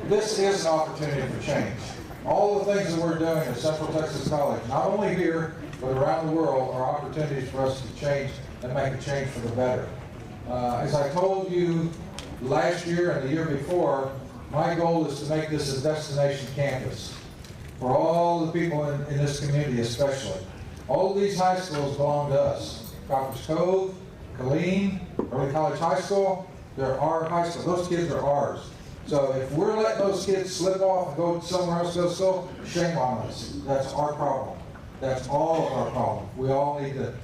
this is an opportunity for change. All the things that we're doing at Central Texas College, not only here, but around the world, are opportunities for us to change and make a change for the better. As I told you last year and the year before, my goal is to make this a destination campus for all the people in this community especially. All of these high schools belong to us. Coppers Cove, Killeen, Early College High School, they're our high school. Those kids are ours. So if we're letting those kids slip off and go somewhere else to go to school, shame on us. That's our problem. That's all of our problem. We all need to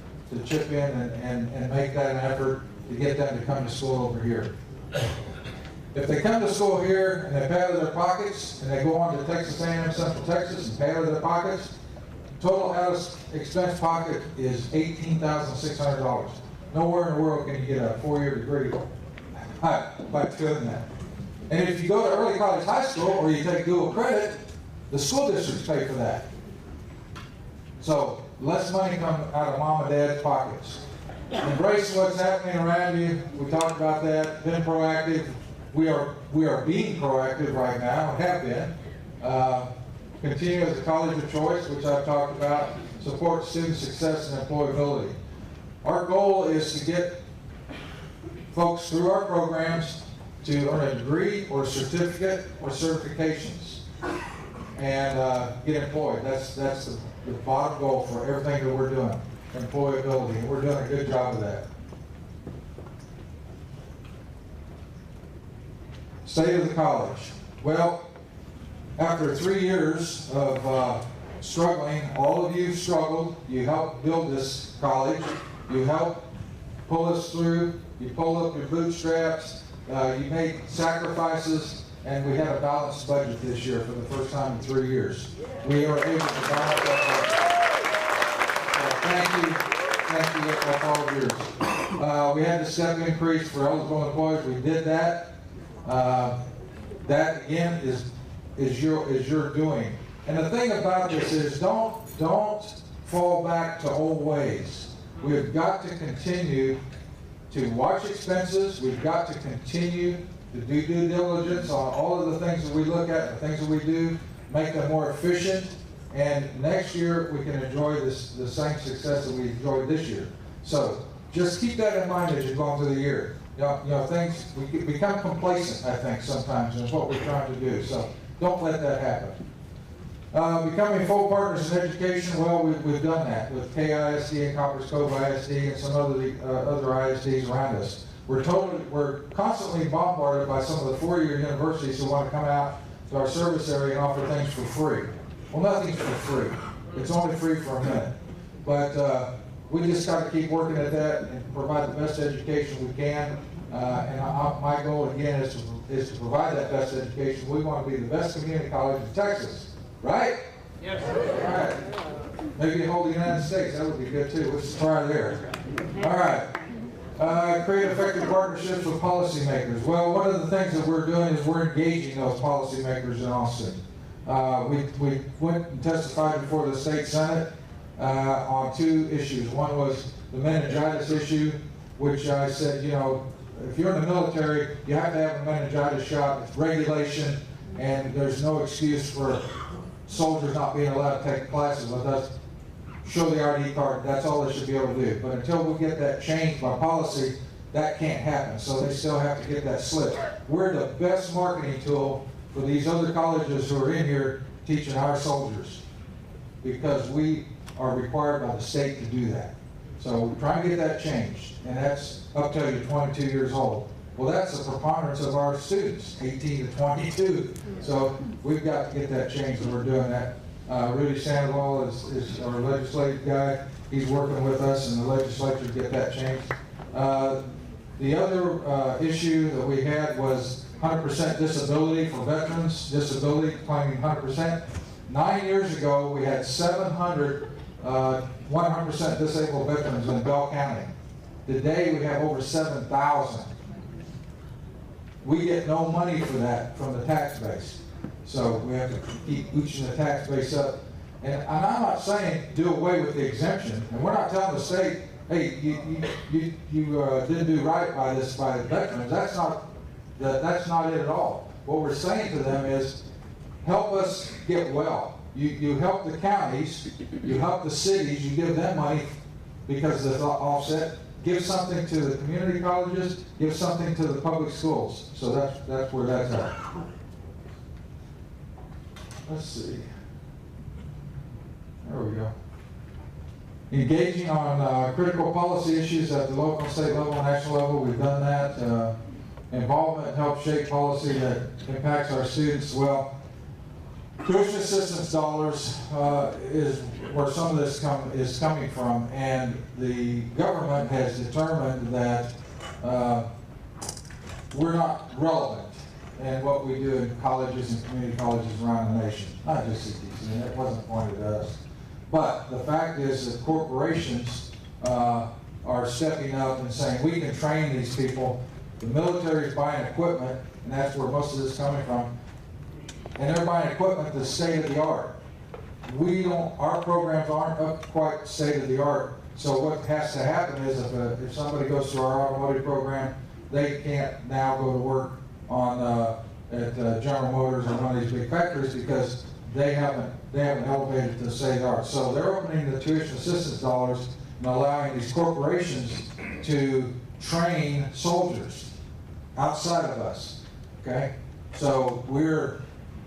chip in and make that an effort to get them to come to school over here. If they come to school here and they pay out of their pockets and they go on to Texas A&M Central Texas and pay out of their pockets, total out of expense pocket is $18,600. Nowhere in the world can you get a 4-year degree by doing that. And if you go to Early College High School or you take dual credit, the school districts pay for that. So less money comes out of mom and dad's pockets. Embrace what's happening around you. We talked about that. Been proactive. We are being proactive right now. Have been. Continue as a college of choice, which I've talked about. Support student success and employability. Our goal is to get folks through our programs to earn a degree or certificate or certifications and get employed. That's the bottom goal for everything that we're doing, employability, and we're doing a good job of that. State of the college. Well, after 3 years of struggling, all of you struggled. You helped build this college. You helped pull us through. You pulled up your bootstraps. You made sacrifices, and we had a balanced budget this year for the first time in 3 years. We are able to balance that budget. Thank you for all of yours. We had the step increase for eligible employees. We did that. That again is your doing. And the thing about this is don't fall back to old ways. We've got to continue to watch expenses. We've got to continue to do due diligence on all of the things that we look at, the things that we do, make them more efficient, and next year we can enjoy the same success that we enjoyed this year. So just keep that in mind as you're going through the year. You know, things, we become complacent, I think, sometimes in what we're trying to do. So don't let that happen. Becoming full partners in education, well, we've done that with KISD and Coppers Cove ISD and some other ISDs around us. We're constantly bombarded by some of the four-year universities who want to come out to our service area and offer things for free. Well, nothing's for free. It's only free for a minute. But we just got to keep working at that and provide the best education we can. And my goal, again, is to provide that best education. We want to be the best community college in Texas. Right? Yes. All right. Maybe the whole United States, that would be good too. Let's try there. All right. Create effective partnerships with policymakers. Well, one of the things that we're doing is we're engaging those policymakers in Austin. We went and testified before the state senate on 2 issues. One was the meningitis issue, which I said, you know, if you're in the military, you have to have a meningitis shot. It's regulation, and there's no excuse for soldiers not being allowed to take classes with us. Show the ID card, that's all they should be able to do. But until we get that changed by policy, that can't happen. So they still have to get that slip. We're the best marketing tool for these other colleges who are in here teaching our soldiers, because we are required by the state to do that. So we're trying to get that changed, and that's up till you're 22 years old. Well, that's the preponderance of our students, 18 to 22. So we've got to get that changed, and we're doing that. Rudy Sandoval is our legislative guy. He's working with us in the legislature to get that changed. The other issue that we had was 100% disability for veterans, disability claiming 100%. 9 years ago, we had 700 100% disabled veterans in Bell County. Today, we have over 7,000. We get no money for that from the tax base. So we have to keep boosting the tax base up. And I'm not saying do away with the exemption. And we're not telling the state, hey, you didn't do right by the veterans. That's not it at all. what we're saying to them is, help us get well. You help the counties, you help the cities, you give them money because of the offset. Give something to the community colleges, give something to the public schools. So that's where that's at. Let's see. There we go. Engaging on critical policy issues at the local, state level, and national level. We've done that. Involvement helps shape policy that impacts our students. Well, tuition assistance dollars is where some of this is coming from, and the government has determined that we're not relevant in what we do in colleges and community colleges around the nation, not just CTC, and it wasn't pointed at us. But the fact is that corporations are stepping up and saying, we can train these people. The military is buying equipment, and that's where most of this is coming from. And they're buying equipment that's state of the art. Our programs aren't up quite state of the art. So what has to happen is if somebody goes through our automotive program, they can't now go to work on at General Motors or one of these big factories because they haven't elevated to the state of the art. So they're opening the tuition assistance dollars and allowing these corporations to train soldiers outside of us. Okay, so we're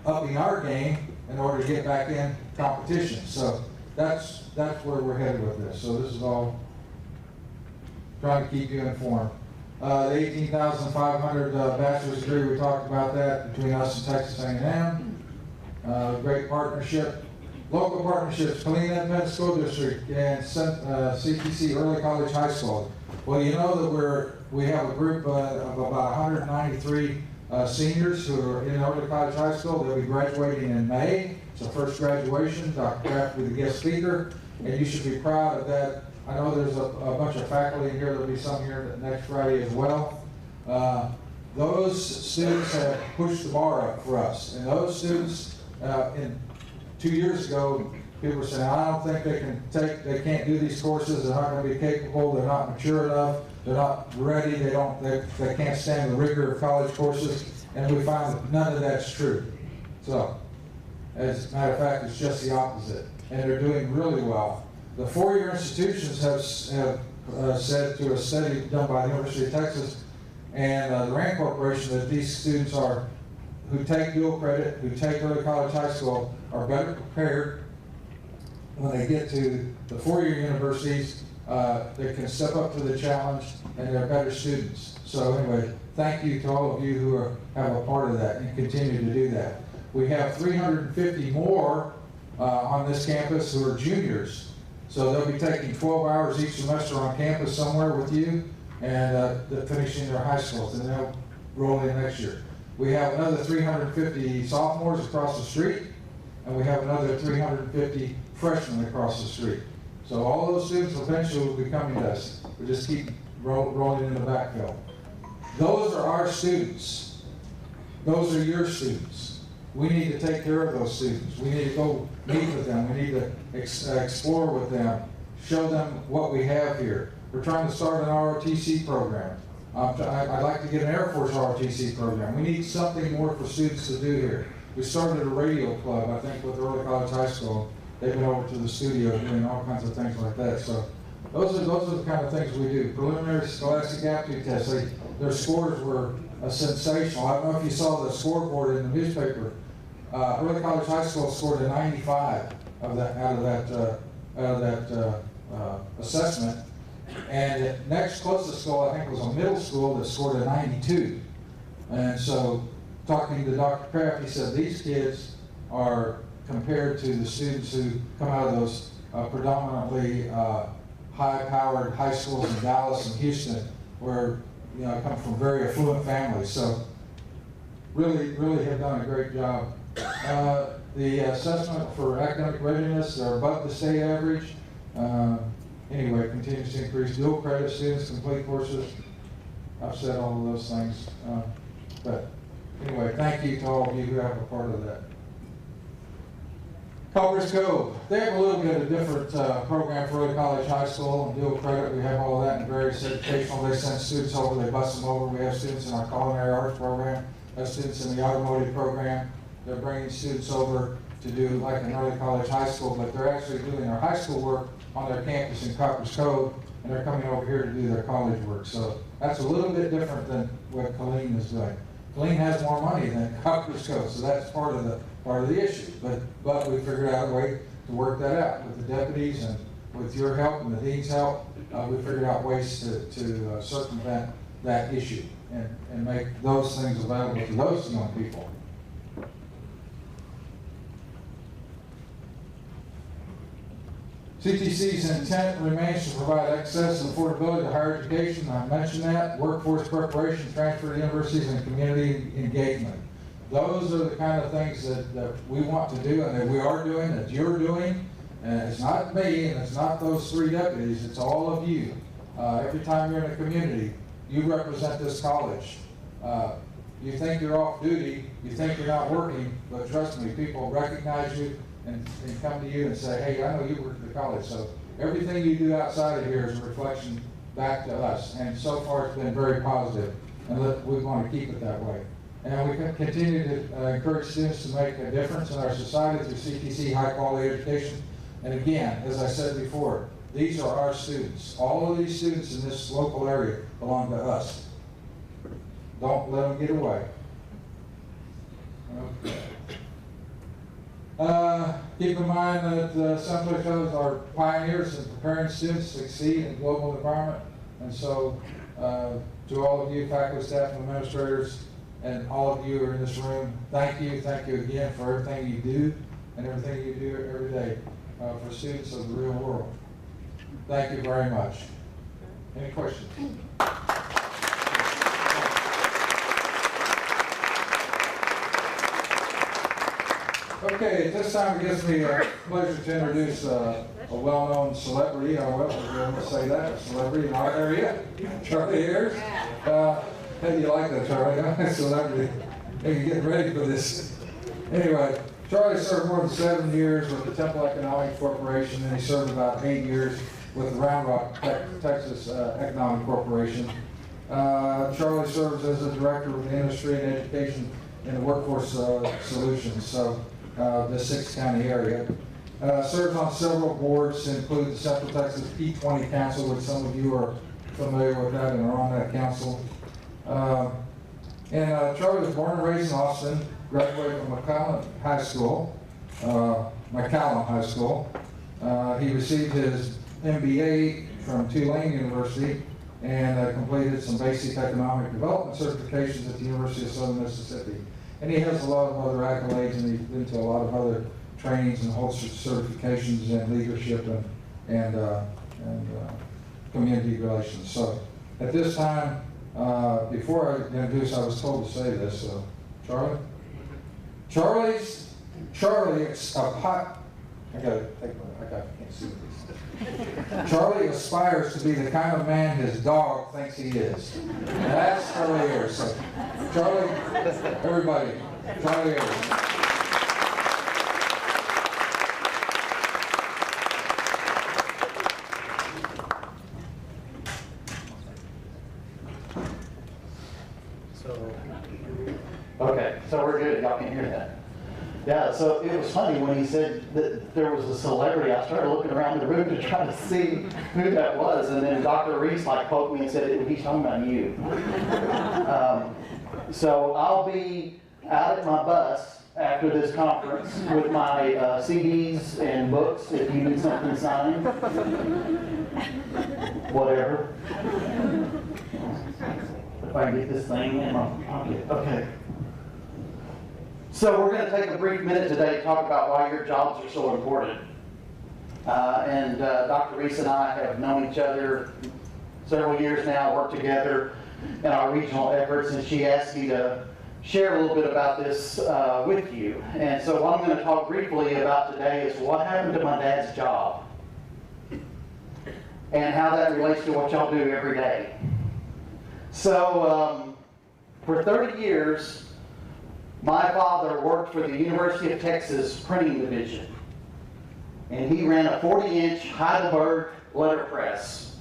upping our game in order to get back in competition. So that's where we're headed with this. So this is all trying to keep you informed. The 18,500 bachelor's degree, we talked about that between us and Texas A&M. Great partnership. Local partnerships, Helena Independent School District and CTC Early College High School. Well, you know that we have a group of about 193 seniors who are in Early College High School. They'll be graduating in May. It's the first graduation. Dr. Kraft will be the guest speaker, and you should be proud of that. I know there's a bunch of faculty in here. There'll be some here next Friday as well. Those students have pushed the bar up for us, and those students, 2 years ago, people were saying, I don't think they can't do these courses. They're not going to be capable. They're not mature enough. They're not ready. They can't stand the rigor of college courses. And we found that none of that's true. So, as a matter of fact, it's just the opposite. And they're doing really well. The four-year institutions have said through a study done by the University of Texas and the RAND Corporation that these students who take dual credit, who take early college high school, are better prepared when they get to the four-year universities. They can step up to the challenge, and they're better students. So anyway, thank you to all of you who have a part of that and continue to do that. We have 350 more on this campus who are juniors. So they'll be taking 12 hours each semester on campus somewhere with you, and they're finishing their high schools, and they'll roll in next year. We have another 350 sophomores across the street, and we have another 350 freshmen across the street. So all those students eventually will be coming to us. We just keep rolling in the backfill. Those are our students. Those are your students. We need to take care of those students. We need to go meet with them. We need to explore with them, show them what we have here. We're trying to start an ROTC program. I'd like to get an Air Force ROTC program. We need something more for students to do here. We started a radio club, I think, with Early College High School. They've been over to the studio doing all kinds of things like that. So those are the kind of things we do. Preliminary Scholastic Aptitude Tests. Their scores were sensational. I don't know if you saw the scoreboard in the newspaper. Early College High School scored a 95 out of that assessment. And the next closest school, I think, was a middle school that scored a 92. And so, talking to Dr. Kraft, he said these kids are compared to the students who come out of those predominantly high-powered high schools in Dallas and Houston, where I come from very affluent families. So, really have done a great job. The assessment for academic readiness, they're above the state average. Anyway, continues to increase. Dual credit students complete courses. I've said all of those things. But anyway, thank you to all of you who have a part of that. Culver's Cove. They have a little bit of a different program for early college, high school, and dual credit. We have all that in various educational. They send students over, they bus them over. We have students in our culinary arts program. students in the automotive program. They're bringing students over to do like an early college high school, but they're actually doing their high school work on their campus in Coppers Cove, and they're coming over here to do their college work. So that's a little bit different than what Killeen is doing. Killeen has more money than Coppers Cove, so that's part of the issue. But we figured out a way to work that out with the deputies and with your help and the dean's help. We figured out ways to circumvent that issue and make those things available to those young people. CTC's intent remains to provide access and affordability to higher education. I mentioned that. Workforce preparation, transfer to universities, and community engagement. Those are the kind of things that we want to do and that we are doing, that you're doing. And it's not me and it's not those 3 deputies, it's all of you. Every time you're in a community, you represent this college. You think you're off duty, you think you're not working, but trust me, people recognize you and come to you and say, hey, I know you work at the college. So everything you do outside of here is a reflection back to us. And so far it's been very positive, and we want to keep it that way. And we can continue to encourage students to make a difference in our society through CTC high quality education. And again, as I said before, these are our students. All of these students in this local area belong to us. Don't let them get away. Okay. Keep in mind that Central Colleges are pioneers in preparing students to succeed in global environment. And so, to all of you, faculty, staff, and administrators, and all of you who are in this room, thank you again for everything you do and everything you do every day for students of the real world. Thank you very much. Any questions? Okay, at this time it gives me a pleasure to introduce a well-known celebrity, I will say that, a celebrity in our area, Charlie Ayers. How do you like that, Charlie? Huh? Celebrity. Hey, you're getting ready for this. Anyway, Charlie served more than 7 years with the Temple Economic Corporation, and he served about 8 years with the Round Rock, Texas Economic Corporation. Charlie serves as a director of the industry and education in the workforce solutions, so the 6-county area. Serves on several boards, including the Central Texas P20 Council, which some of you are familiar with that and are on that council. Charlie was born and raised in Austin, graduated from McCallum High School. He received his MBA from Tulane University and completed some basic economic development certifications at the University of Southern Mississippi. And he has a lot of other accolades, and he's been to a lot of other trainings and holds certifications in leadership and community relations. So at this time, before I introduce, I was told to say this. So, Charlie, can't see this. Charlie aspires to be the kind of man his dog thinks he is. And that's Charlie Ayers. So, Charlie, everybody, Charlie Ayers. Okay, so we're good. Y'all can hear that. Yeah, so it was funny when he said that there was a celebrity. I started looking around the room to try to see who that was, and then Dr. Reese poked me and said, he's talking about you. So I'll be out at my bus after this conference with my CDs and books if you need something signed. Whatever. If I can get this thing in my pocket. Okay. So we're going to take a brief minute today to talk about why your jobs are so important. Dr. Reese and I have known each other several years now, worked together in our regional efforts, and she asked me to share a little bit about this with you. And so what I'm going to talk briefly about today is what happened to my dad's job and how that relates to what y'all do every day. So for 30 years, my father worked for the University of Texas printing division, and he ran a 40-inch Heidelberg letterpress.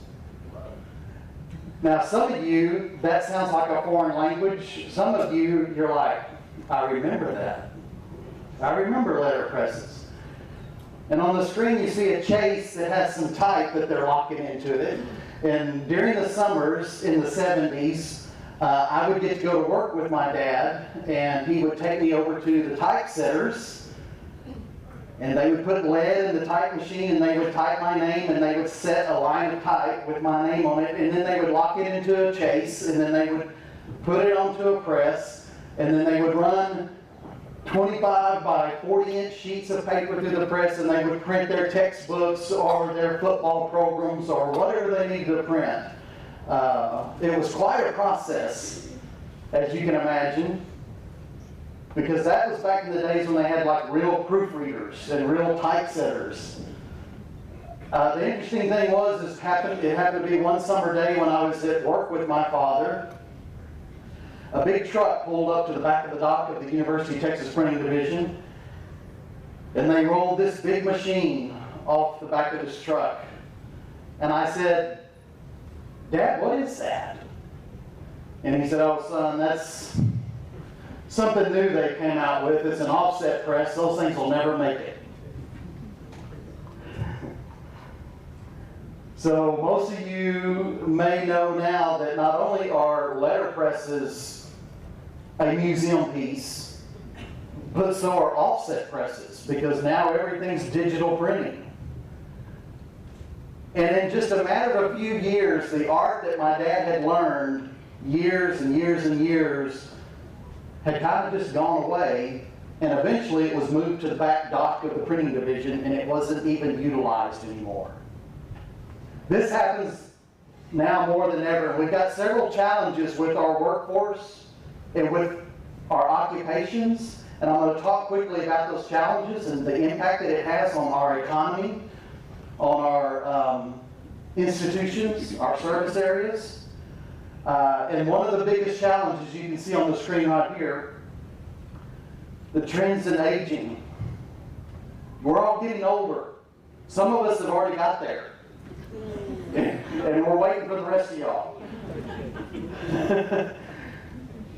Now, some of you, that sounds like a foreign language. Some of you, you're like, I remember that. I remember letterpresses. And on the screen, you see a chase that has some type that they're locking into it. And during the summers in the 70s, I would get to go to work with my dad, and he would take me over to the typesetters, and they would put lead in the type machine, and they would type my name, and they would set a line of type with my name on it, and then they would lock it into a chase, and then they would put it onto a press, and then they would run 25 by 40-inch sheets of paper through the press, and they would print their textbooks or their football programs or whatever they needed to print. It was quite a process, as you can imagine, because that was back in the days when they had like real proofreaders and real typesetters. The interesting thing was, it happened to be one summer day when I was at work with my father. A big truck pulled up to the back of the dock of the University of Texas Printing Division, and they rolled this big machine off the back of this truck. And I said, Dad, what is that? And he said, oh, son, that's something new they came out with. It's an offset press. Those things will never make it. So most of you may know now that not only are letterpresses a museum piece, but so are offset presses, because now everything's digital printing. And in just a matter of a few years, the art that my dad had learned years and years and years had kind of just gone away, and eventually it was moved to the back dock of the printing division, and it wasn't even utilized anymore. This happens now more than ever. We've got several challenges with our workforce and with our occupations, and I'm going to talk quickly about those challenges and the impact that it has on our economy, on our institutions, our service areas. And one of the biggest challenges you can see on the screen right here, the trends in aging. We're all getting older. Some of us have already got there. And we're waiting for the rest of y'all.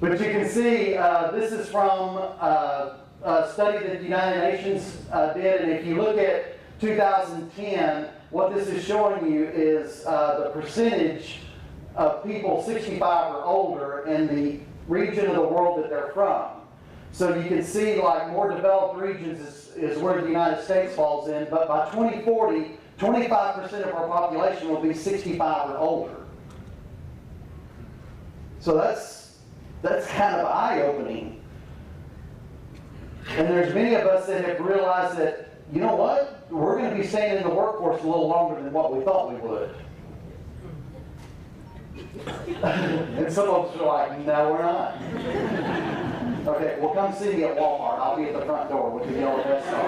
But you can see this is from a study that the United Nations did, and if you look at 2010, what this is showing you is the percentage of people 65 or older in the region of the world that they're from. So you can see like more developed regions is where the United States falls in, but by 2040, 25% of our population will be 65 or older. So that's kind of eye-opening. And there's many of us that have realized that, you know what, we're going to be staying in the workforce a little longer than what we thought we would. And some of us are like, no, we're not. Okay, well, come see me at Walmart. I'll be at the front door with the yellow vest on.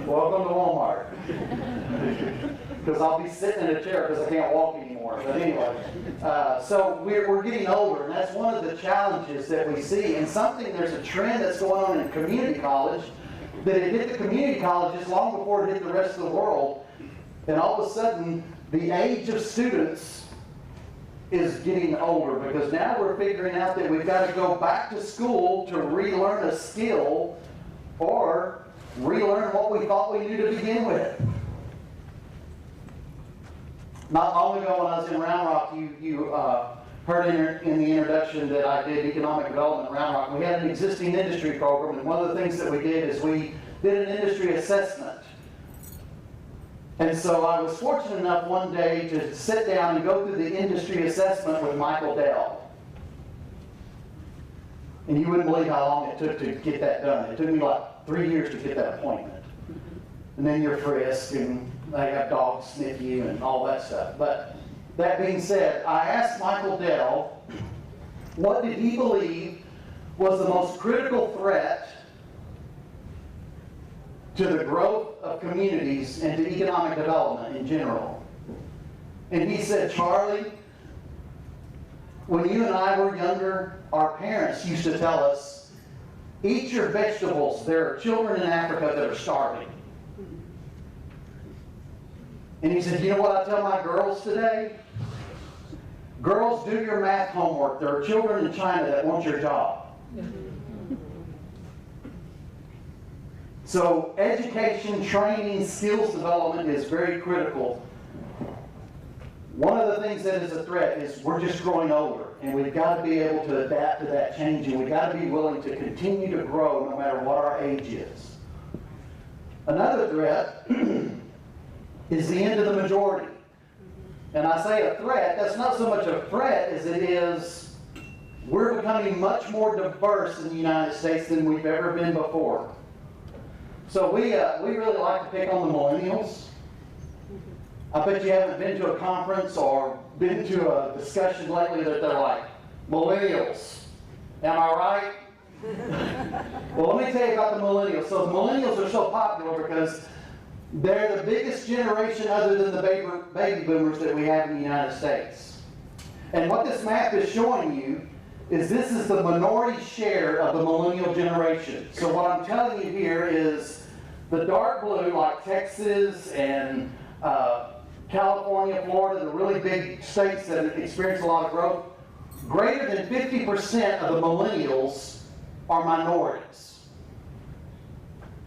Welcome to Walmart. Because I'll be sitting in a chair because I can't walk anymore. But anyway, so we're getting older, and that's one of the challenges that we see. And there's a trend that's going on in community college that it hit the community colleges long before it hit the rest of the world. And all of a sudden, the age of students is getting older, because now we're figuring out that we've got to go back to school to relearn a skill or relearn what we thought we knew to begin with. Not long ago when I was in Round Rock, you heard in the introduction that I did economic development in Round Rock. We had an existing industry program, and one of the things that we did is we did an industry assessment. And so I was fortunate enough one day to sit down and go through the industry assessment with Michael Dell. And you wouldn't believe how long it took to get that done. It took me like 3 years to get that appointment. And then you're frisked, and they have dogs sniff you and all that stuff. But that being said, I asked Michael Dell, what did he believe was the most critical threat to the growth of communities and to economic development in general? And he said, Charlie, when you and I were younger, our parents used to tell us, eat your vegetables. There are children in Africa that are starving. And he said, you know what I tell my girls today? Girls, do your math homework. There are children in China that want your job. So education, training, skills development is very critical. One of the things that is a threat is we're just growing older, and we've got to be able to adapt to that change, and we've got to be willing to continue to grow no matter what our age is. Another threat is the end of the majority. And I say a threat, that's not so much a threat as it is we're becoming much more diverse in the United States than we've ever been before. So we really like to pick on the millennials. I bet you haven't been to a conference or been to a discussion lately that they're like, millennials, am I right? Well, let me tell you about the millennials. So the millennials are so popular because they're the biggest generation other than the baby boomers that we have in the United States. And what this map is showing you is this is the minority share of the millennial generation. So what I'm telling you here is the dark blue, like Texas and California, Florida, the really big states that experience a lot of growth, greater than 50% of the millennials are minorities.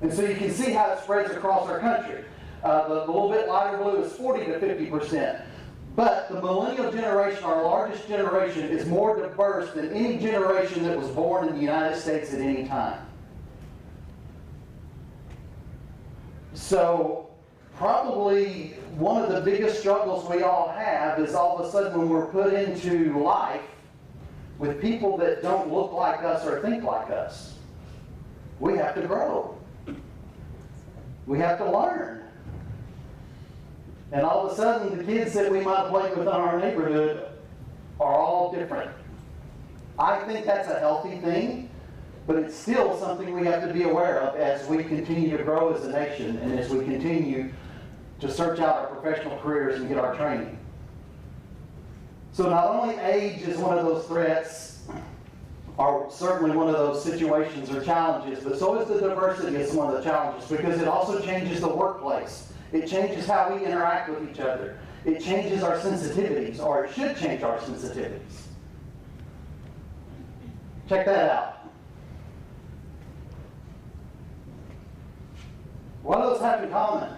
And so you can see how it spreads across our country. The little bit lighter blue is 40 to 50%. But the millennial generation, our largest generation, is more diverse than any generation that was born in the United States at any time. So probably one of the biggest struggles we all have is all of a sudden when we're put into life with people that don't look like us or think like us, we have to grow. We have to learn. And all of a sudden, the kids that we might play with in our neighborhood are all different. I think that's a healthy thing, but it's still something we have to be aware of as we continue to grow as a nation and as we continue to search out our professional careers and get our training. So not only age is one of those threats, or certainly one of those situations or challenges, but so is the diversity is one of the challenges because it also changes the workplace. It changes how we interact with each other. It changes our sensitivities, or it should change our sensitivities. Check that out. What do those have in common?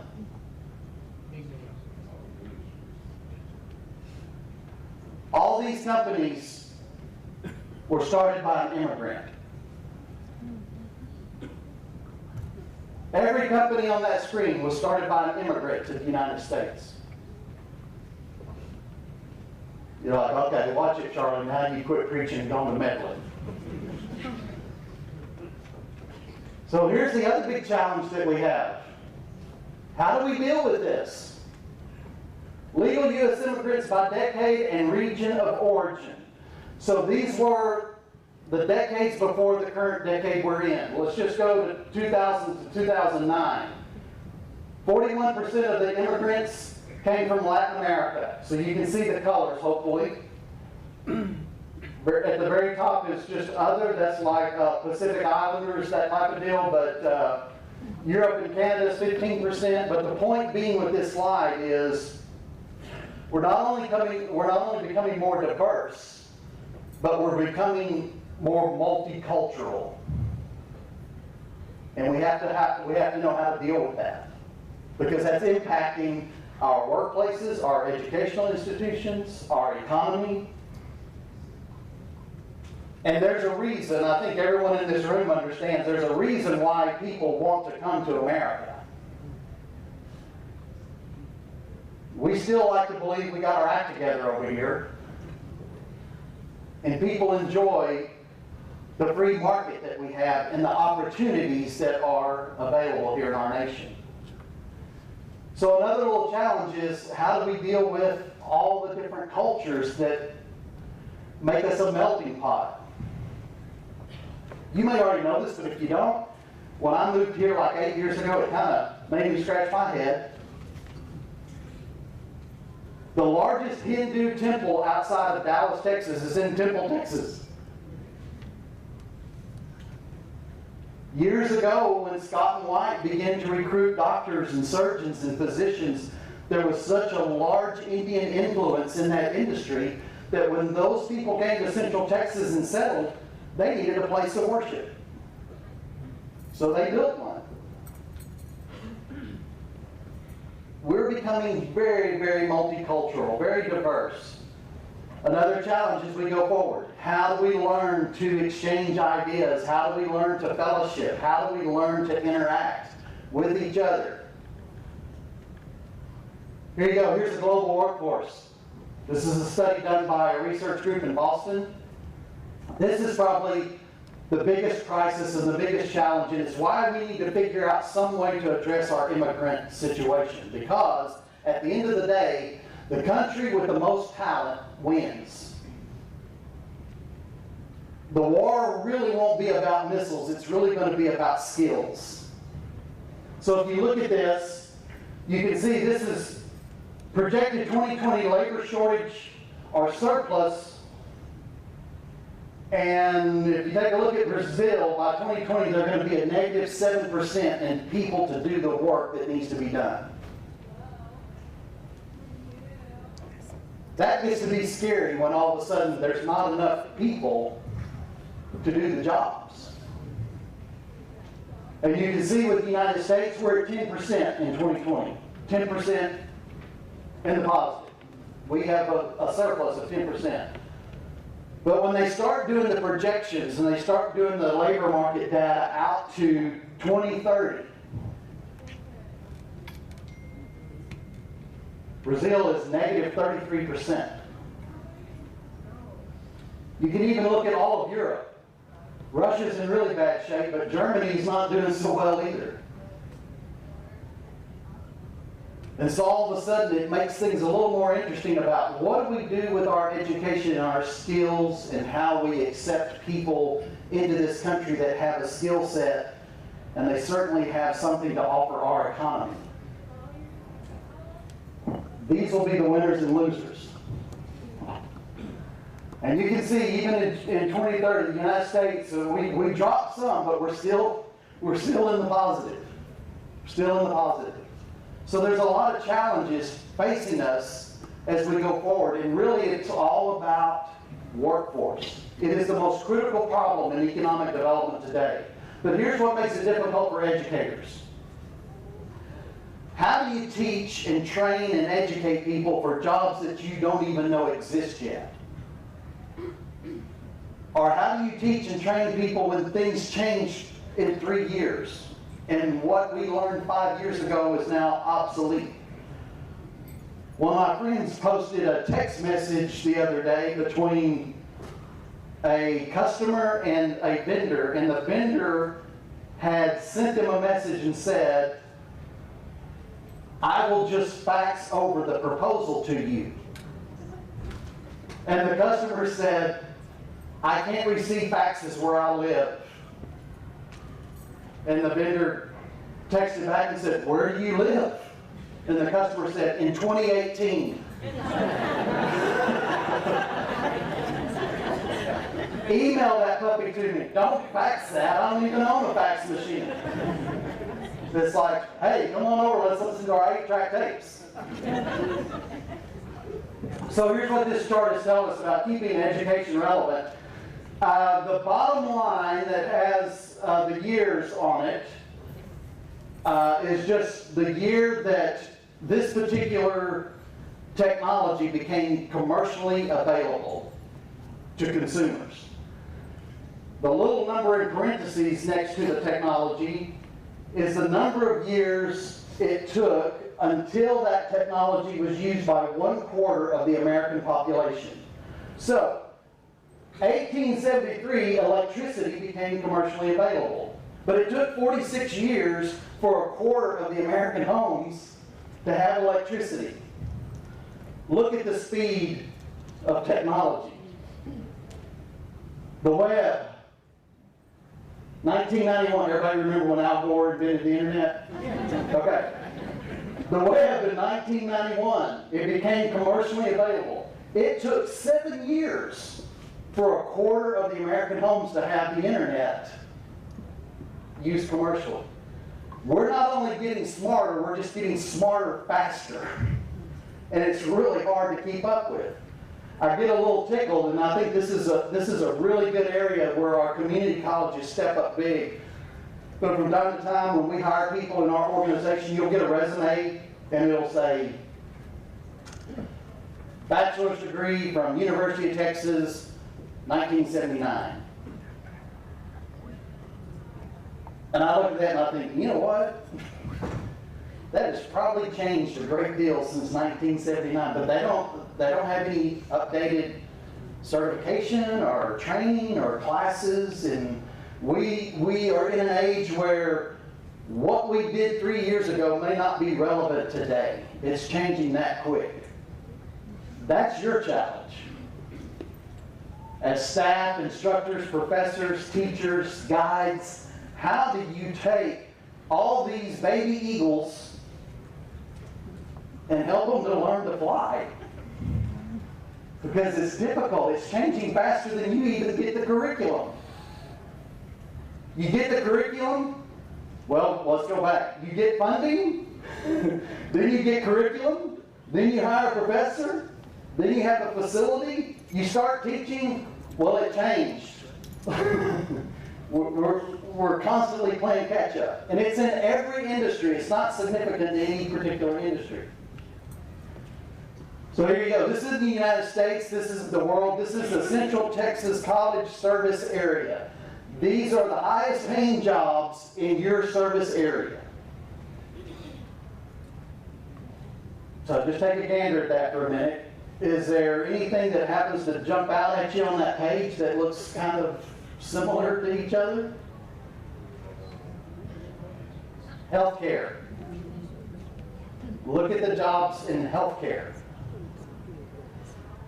All these companies were started by an immigrant. Every company on that screen was started by an immigrant to the United States. You're like, okay, watch it, Charlie. Now you quit preaching and go to meddling. So here's the other big challenge that we have. How do we deal with this? Legal U.S. immigrants by decade and region of origin. So these were the decades before the current decade we're in. Let's just go to 2000 to 2009. 41% of the immigrants came from Latin America. So you can see the colors, hopefully. At the very top is just other. That's like Pacific Islanders, that type of deal. But Europe and Canada is 15%. But the point being with this slide is we're not only becoming more diverse, but we're becoming more multicultural. And we have to know how to deal with that. Because that's impacting our workplaces, our educational institutions, our economy. And there's a reason, I think everyone in this room understands, there's a reason why people want to come to America. We still like to believe we got our act together over here. And people enjoy the free market that we have and the opportunities that are available here in our nation. So another little challenge is how do we deal with all the different cultures that make us a melting pot? You may already know this, but if you don't, when I moved here like 8 years ago, it kind of made me scratch my head. The largest Hindu temple outside of Dallas, Texas is in Temple, Texas. Years ago, when Scott and White began to recruit doctors and surgeons and physicians, There was such a large Indian influence in that industry that when those people came to Central Texas and settled, they needed a place to worship. So they built one. We're becoming very, very multicultural, very diverse. Another challenge as we go forward. How do we learn to exchange ideas? How do we learn to fellowship? How do we learn to interact with each other? Here you go. Here's the global workforce. This is a study done by a research group in Boston. This is probably the biggest crisis and the biggest challenge, and it's why we need to figure out some way to address our immigrant situation. Because at the end of the day, the country with the most talent wins. The war really won't be about missiles. It's really going to be about skills. So if you look at this, you can see this is projected 2020 labor shortage or surplus. And if you take a look at Brazil, by 2020 they're going to be at negative 7% in people to do the work that needs to be done. That gets to be scary when all of a sudden there's not enough people to do the jobs. And you can see with the United States, we're at 10% in 2020. 10% in the positive. We have a surplus of 10%. But when they start doing the projections and they start doing the labor market data out to 2030, Brazil is negative 33%. You can even look at all of Europe. Russia's in really bad shape, but Germany's not doing so well either. And so all of a sudden it makes things a little more interesting about what do we do with our education and our skills and how we accept people into this country that have a skill set and they certainly have something to offer our economy. These will be the winners and losers. And you can see even in 2030, the United States, we dropped some, but we're still in the positive. Still in the positive. So there's a lot of challenges facing us as we go forward, and really it's all about workforce. It is the most critical problem in economic development today. But here's what makes it difficult for educators. How do you teach and train and educate people for jobs that you don't even know exist yet? Or how do you teach and train people when things change in 3 years? And what we learned 5 years ago is now obsolete. One of my friends posted a text message the other day between a customer and a vendor, and the vendor had sent him a message and said, "I will just fax over the proposal to you." And the customer said, "I can't receive faxes where I live." And the vendor texted back and said, "Where do you live?" And the customer said, "In 2018. Email that puppy to me. Don't fax that. I don't even own a fax machine. It's like, hey, come on over, let's listen to our 8-track tapes. So here's what this chart is telling us about keeping education relevant. The bottom line that has the years on it is just the year that this particular technology became commercially available to consumers. The little number in parentheses next to the technology is the number of years it took until that technology was used by 1/4 of the American population. So, 1873, electricity became commercially available. But it took 46 years for 1/4 of the American homes to have electricity. Look at the speed of technology. The web. 1991, everybody remember when Al Gore invented the internet? Okay. The web in 1991, it became commercially available. It took 7 years for 1/4 of the American homes to have the internet used commercially. We're not only getting smarter, we're just getting smarter faster. and it's really hard to keep up with. I get a little tickled, and I think this is a really good area where our community colleges step up big. But from time to time, when we hire people in our organization, you'll get a resume, and it'll say, bachelor's degree from University of Texas, 1979. And I look at that and I think, you know what? That has probably changed a great deal since 1979, but they don't have any updated certification or training or classes, and we are in an age where what we did 3 years ago may not be relevant today. It's changing that quick. That's your challenge. As staff, instructors, professors, teachers, guides, how do you take all these baby eagles and help them to learn to fly? Because it's difficult. It's changing faster than you even get the curriculum. You get the curriculum, well, let's go back. You get funding, then you get curriculum, then you hire a professor, then you have a facility, you start teaching, well, it changed. We're constantly playing catch up. And it's in every industry. It's not significant to any particular industry. So here you go. This is the United States. This is the world. This is the Central Texas College Service Area. These are the highest paying jobs in your service area. So just take a gander at that for a minute. Is there anything that happens to jump out at you on that page that looks kind of similar to each other? Healthcare. Look at the jobs in healthcare.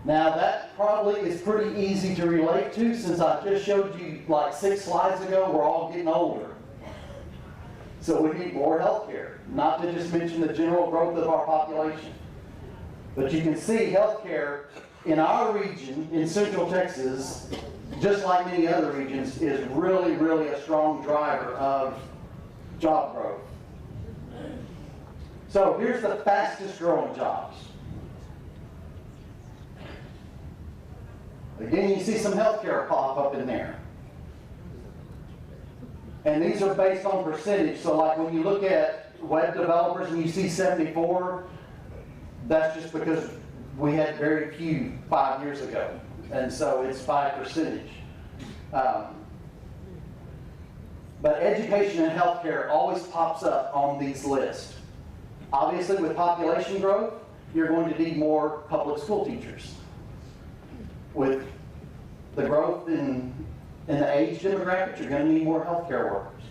Now that probably is pretty easy to relate to, since I just showed you like 6 slides ago, we're all getting older. So we need more healthcare, not to just mention the general growth of our population. But you can see healthcare in our region, in Central Texas, just like many other regions, is really, really a strong driver of job growth. So here's the fastest growing jobs. Again, you see some healthcare pop up in there. And these are based on percentage. So like when you look at web developers and you see 74, that's just because we had very few 5 years ago. And so it's by percentage. But education and healthcare always pops up on these lists. Obviously, with population growth, you're going to need more public school teachers. With the growth in the age demographic, you're going to need more healthcare workers.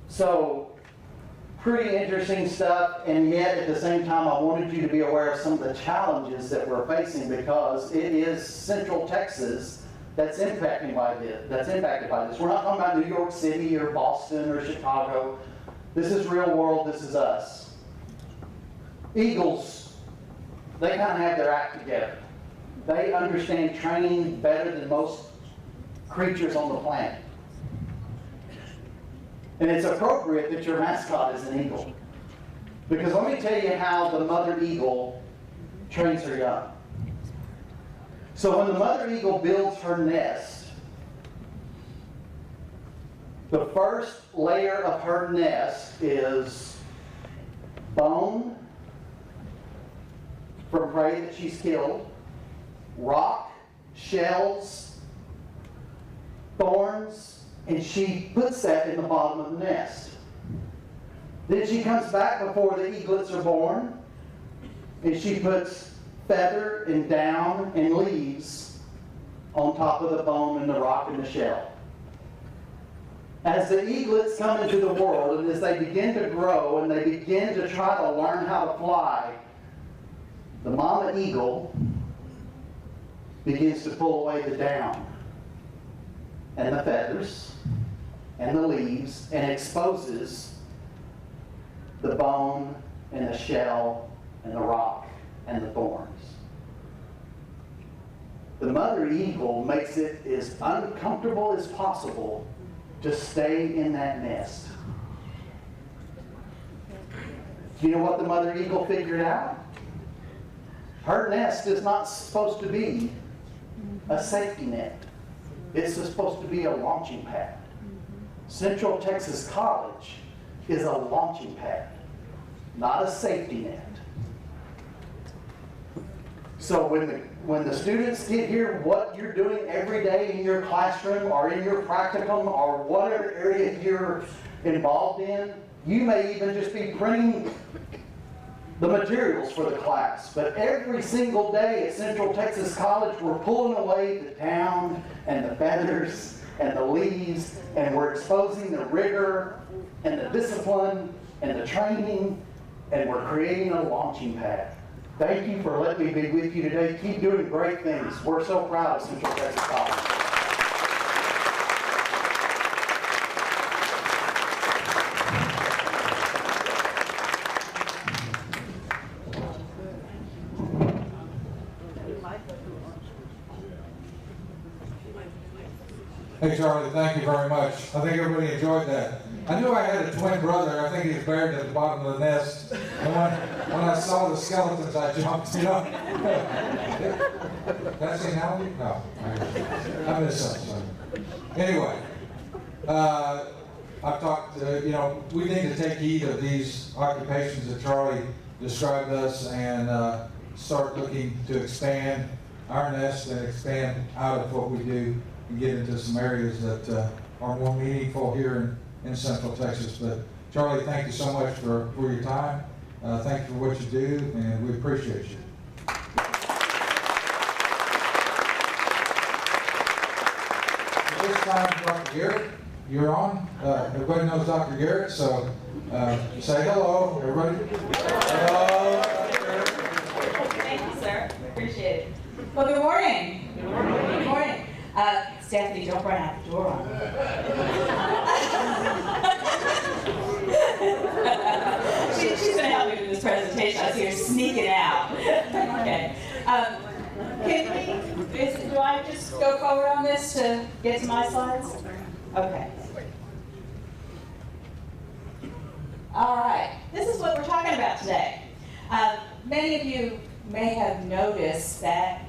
So, pretty interesting stuff, and yet at the same time, I wanted you to be aware of some of the challenges that we're facing, because it is Central Texas that's impacted by this. We're not talking about New York City or Boston or Chicago. This is real world. This is us. Eagles, they kind of have their act together. They understand training better than most creatures on the planet. And it's appropriate that your mascot is an eagle. Because let me tell you how the mother eagle trains her young. So when the mother eagle builds her nest, the first layer of her nest is bone from prey that she's killed, rock, shells, thorns, and she puts that in the bottom of the nest. Then she comes back before the eaglets are born, and she puts feather and down and leaves on top of the bone and the rock and the shell. As the eaglets come into the world, and as they begin to grow and they begin to try to learn how to fly, the mama eagle begins to pull away the down and the feathers and the leaves, and exposes the bone and the shell and the rock and the thorns. The mother eagle makes it as uncomfortable as possible to stay in that nest. Do you know what the mother eagle figured out? Her nest is not supposed to be a safety net. It's supposed to be a launching pad. Central Texas College is a launching pad, not a safety net. So when the students get here, what you're doing every day in your classroom or in your practicum or whatever area you're involved in, you may even just be printing the materials for the class. But every single day at Central Texas College, we're pulling away the down and the feathers and the leaves, and we're exposing the rigor and the discipline and the training, and we're creating a launching pad. Thank you for letting me be with you today. Keep doing great things. We're so proud of Central Texas College. Hey Charlie, thank you very much. I think everybody enjoyed that. I knew I had a twin brother. I think he was buried at the bottom of the nest. And when I saw the skeletons, I jumped, you know. Can I say now? No. I missed something. Anyway, I've talked, you know, we need to take heed of these occupations that Charlie described us and start looking to expand our nest and expand out of what we do and get into some areas that are more meaningful here in Central Texas. But Charlie, thank you so much for your time. Thank you for what you do, and we appreciate you. At this time, Dr. Garrett, you're on. Everybody knows Dr. Garrett, so say hello, everybody. Hello, Dr. Garrett. Thank you, sir. Appreciate it. Well, good morning. Good morning. Good morning. Stephanie, don't run out the door on me. She's going to help me with this presentation. I see her sneaking out. Okay. Do I just go forward on this to get to my slides? Okay. All right. This is what we're talking about today. Many of you may have noticed that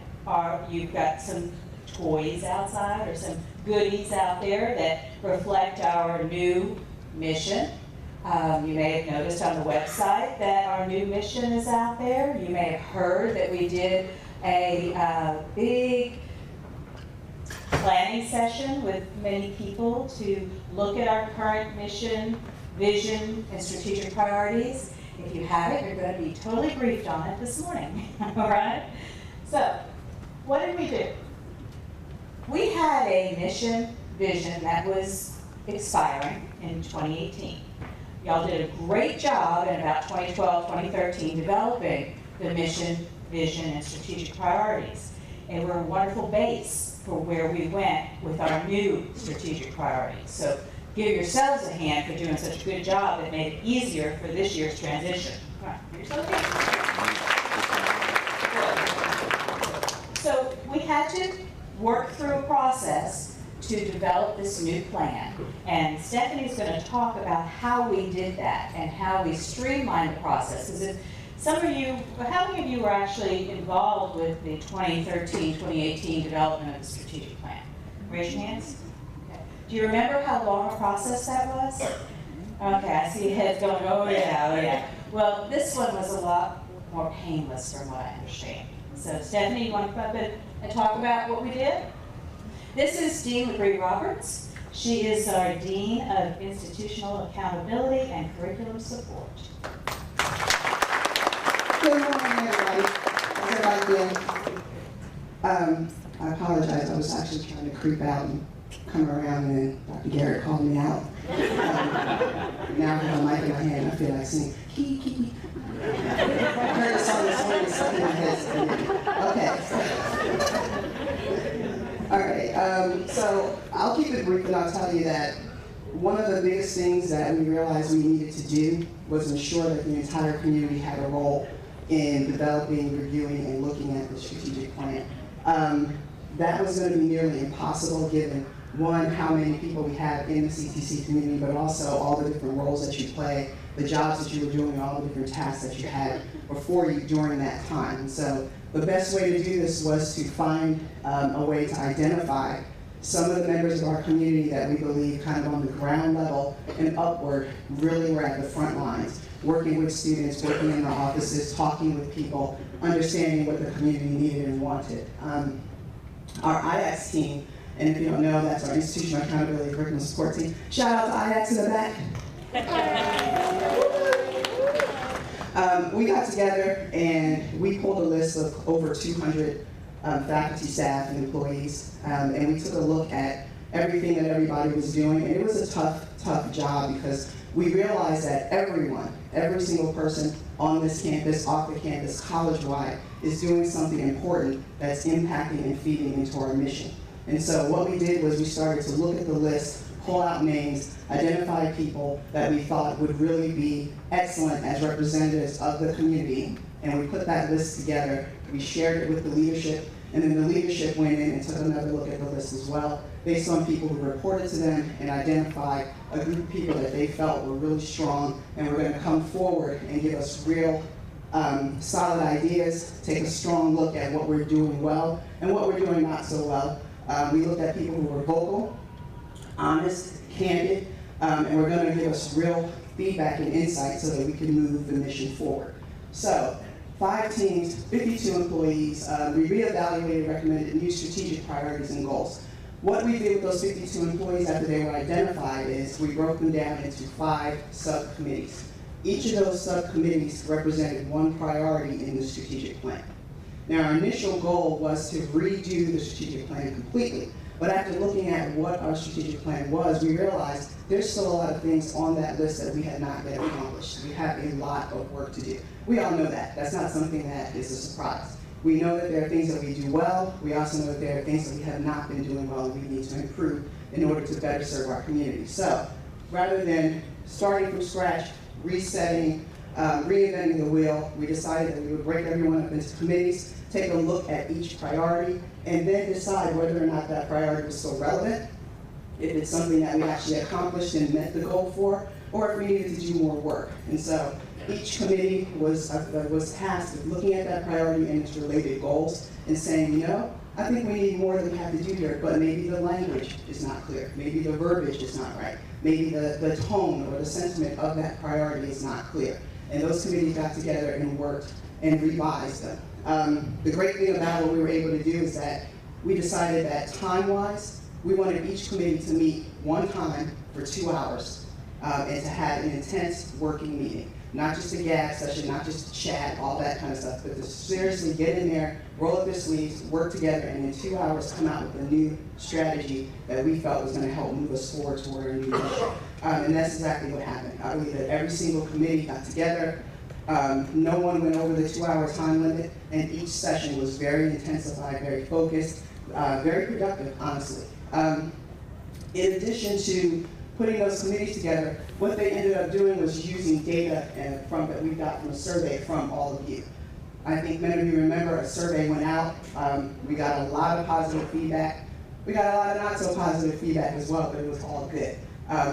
you've got some toys outside or some goodies out there that reflect our new mission. You may have noticed on the website that our new mission is out there. You may have heard that we did a big planning session with many people to look at our current mission, vision, and strategic priorities. If you haven't, you're going to be totally briefed on it this morning. All right? So, what did we do? We had a mission vision that was expiring in 2018. Y'all did a great job in about 2012, 2013 developing the mission, vision, and strategic priorities. And we're a wonderful base for where we went with our new strategic priorities. So give yourselves a hand for doing such a good job that made it easier for this year's transition. Come on, give yourself a hand. So we had to work through a process to develop this new plan. And Stephanie's going to talk about how we did that and how we streamlined the process. Because some of you, how many of you were actually involved with the 2013-2018 development of the strategic plan? Raise your hands. Okay. Do you remember how long a process that was? Okay, I see heads going, oh yeah, oh yeah. Well, this one was a lot more painless from what I understand. So Stephanie, you want to come up and talk about what we did? This is Dean LaBrie Roberts. She is our Dean of Institutional Accountability and Curriculum Support. Good morning, everybody. How's everybody doing? I apologize. I was actually trying to creep out and come around, and then Dr. Garrett called me out. Now I have a mic in my hand, I feel like singing, kee, kee. I heard the song this morning, it's stuck in my head. Okay. All right, so I'll keep it brief, and I'll tell you that one of the biggest things that we realized we needed to do was ensure that the entire community had a role in developing, reviewing, and looking at the strategic plan. That was going to be nearly impossible given one, how many people we have in the CTC community, but also all the different roles that you play, the jobs that you were doing, all the different tasks that you had before you during that time. And so the best way to do this was to find a way to identify some of the members of our community that we believe kind of on the ground level and upward really were at the front lines, working with students, working in the offices, talking with people, understanding what the community needed and wanted. Our IACS team, and if you don't know, that's our Institutional Accountability Curriculum Support Team. Shout out to IACS in the back. We got together and we pulled a list of over 200 faculty, staff, and employees, and we took a look at everything that everybody was doing, and it was a tough job because we realized that everyone, every single person on this campus, off the campus, college-wide, is doing something important that's impacting and feeding into our mission. And so what we did was we started to look at the list, pull out names, identify people that we thought would really be excellent as representatives of the community, and we put that list together. We shared it with the leadership, and then the leadership went in and took another look at the list as well, based on people who reported to them and identified a group of people that they felt were really strong and were going to come forward and give us real solid ideas, take a strong look at what we're doing well and what we're doing not so well. We looked at people who were vocal, honest, candid, and were going to give us real feedback and insight so that we can move the mission forward. So, 5 teams, 52 employees, we reevaluated, recommended new strategic priorities and goals. What we did with those 52 employees after they were identified is we broke them down into 5 subcommittees. Each of those subcommittees represented one priority in the strategic plan. Now, our initial goal was to redo the strategic plan completely, but after looking at what our strategic plan was, we realized there's still a lot of things on that list that we had not yet accomplished. We have a lot of work to do. We all know that. That's not something that is a surprise. We know that there are things that we do well. We also know that there are things that we have not been doing well and we need to improve in order to better serve our community. So, rather than starting from scratch, resetting, reinventing the wheel, we decided that we would break everyone up into committees, take a look at each priority, and then decide whether or not that priority was still relevant, if it's something that we actually accomplished and met the goal for, or if we needed to do more work. And so each committee was tasked with looking at that priority and its related goals and saying, you know, I think we need more than we have to do here, but maybe the language is not clear. Maybe the verbiage is not right. Maybe the tone or the sentiment of that priority is not clear. And those committees got together and worked and revised them. The great thing about what we were able to do is that we decided that time-wise, we wanted each committee to meet one time for 2 hours and to have an intense working meeting. Not just a gag session, not just chat, all that kind of stuff, but to seriously get in there, roll up their sleeves, work together, and in 2 hours come out with a new strategy that we felt was going to help move us forward toward a new mission. And that's exactly what happened. I believe that every single committee got together. No one went over the 2 hour time limit, and each session was very intensified, very focused, very productive, honestly. In addition to putting those committees together, what they ended up doing was using data that we got from a survey from all of you. I think many of you remember a survey went out. We got a lot of positive feedback. We got a lot of not so positive feedback as well, but it was all good.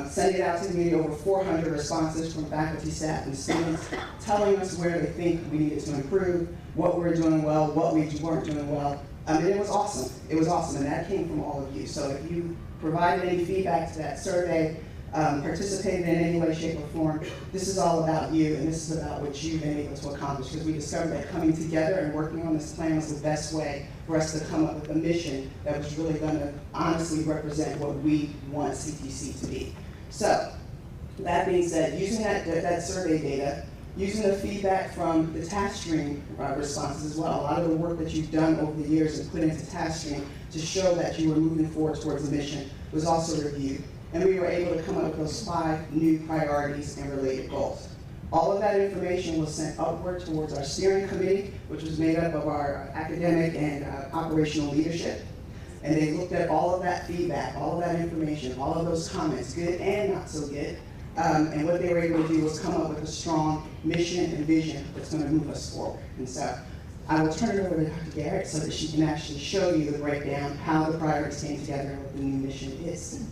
Sent it out to the community, over 400 responses from faculty, staff, and students telling us where they think we needed to improve, what we were doing well, what we weren't doing well. And it was awesome. It was awesome, and that came from all of you. So if you provided any feedback to that survey, participated in any way, shape, or form, this is all about you, and this is about what you've been able to accomplish, because we discovered that coming together and working on this plan was the best way for us to come up with a mission that was really going to honestly represent what we want CTC to be. So, that being said, using that survey data, using the feedback from the task stream responses as well, a lot of the work that you've done over the years and put into task stream to show that you were moving forward towards the mission was also reviewed. And we were able to come up with those 5 new priorities and related goals. All of that information was sent upward towards our steering committee, which was made up of our academic and operational leadership. And they looked at all of that feedback, all of that information, all of those comments, good and not so good. And what they were able to do was come up with a strong mission and vision that's going to move us forward. And so I will turn it over to Dr. Garrett so that she can actually show you the breakdown, how the priorities came together and what the new mission is.